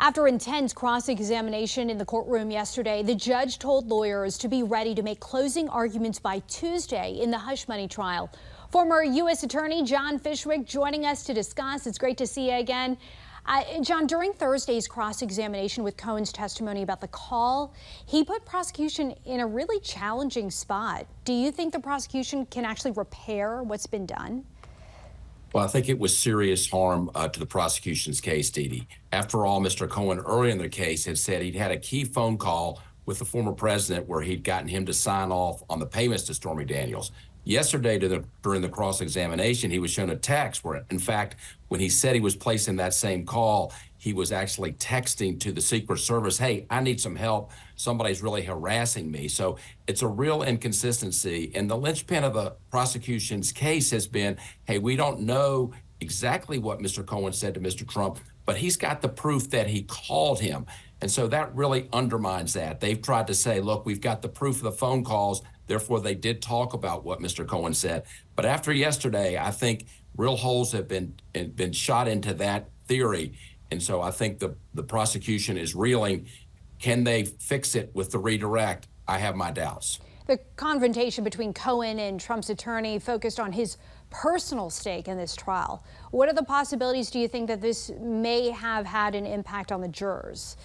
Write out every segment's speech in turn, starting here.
After intense cross-examination in the courtroom yesterday, the judge told lawyers to be ready to make closing arguments by Tuesday in the hush money trial. Former U.S. Attorney John Fishwick joining us to discuss. It's great to see you again. John, during Thursday's cross-examination with Cohen's testimony about the call, he put prosecution in a really challenging spot. Do you think the prosecution can actually repair what's been done? Well, I think it was serious harm to the prosecution's case, Dee Dee. After all, Mr. Cohen earlier in the case had said he'd had a key phone call with the former president where he'd gotten him to sign off on the payments to Stormy Daniels. Yesterday, during the cross-examination, he was shown a text where, in fact, when he said he was placing that same call, he was actually texting to the Secret Service, hey, I need some help. Somebody's really harassing me. So it's a real inconsistency. And the linchpin of the prosecution's case has been, hey, we don't know exactly what Mr. Cohen said to Mr. Trump, but he's got the proof that he called him. And so that really undermines that. They've tried to say, look, we've got the proof of the phone calls. Therefore, they did talk about what Mr. Cohen said. But after yesterday, I think real holes have been shot into that theory. And so I think the prosecution is reeling. Can they fix it with the redirect? I have my doubts. The confrontation between Cohen and Trump's attorney focused on his personal stake in this trial. What are the possibilities, do you think, that this may have had an impact on the jurors?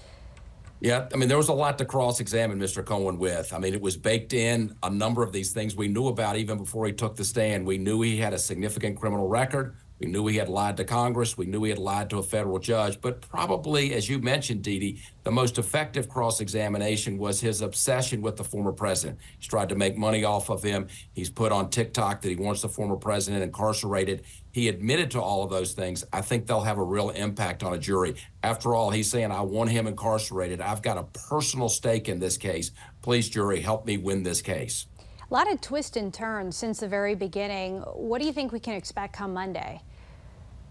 Yeah, I mean, there was a lot to cross-examine Mr. Cohen with. I mean, it was baked in. A number of these things we knew about even before he took the stand. We knew he had a significant criminal record. We knew he had lied to Congress. We knew he had lied to a federal judge. But probably, as you mentioned, Dee Dee, the most effective cross-examination was his obsession with the former president. He's tried to make money off of him. He's put on TikTok that he wants the former president incarcerated. He admitted to all of those things. I think they'll have a real impact on a jury. After all, he's saying, I want him incarcerated. I've got a personal stake in this case. Please, jury, help me win this case. A lot of twists and turns since the very beginning. What do you think we can expect come Monday?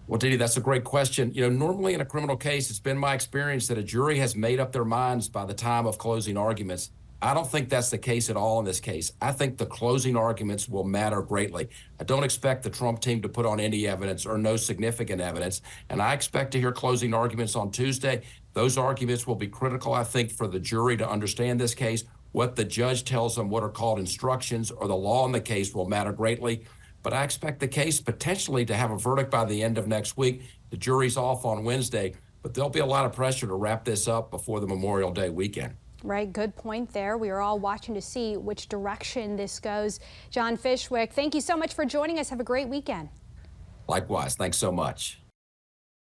Well, Dee Dee, that's a great question. You know, normally in a criminal case, it's been my experience that a jury has made up their minds by the time of closing arguments. I don't think that's the case at all in this case. I think the closing arguments will matter greatly. I don't expect the Trump team to put on any evidence or no significant evidence, and I expect to hear closing arguments on Tuesday. Those arguments will be critical, I think, for the jury to understand this case. What the judge tells them, what are called instructions, or the law in the case will matter greatly. But I expect the case potentially to have a verdict by the end of next week. The jury's off on Wednesday, but there'll be a lot of pressure to wrap this up before the Memorial Day weekend. Right, good point there. We are all watching to see which direction this goes. John Fishwick, thank you so much for joining us. Have a great weekend. Likewise, thanks so much.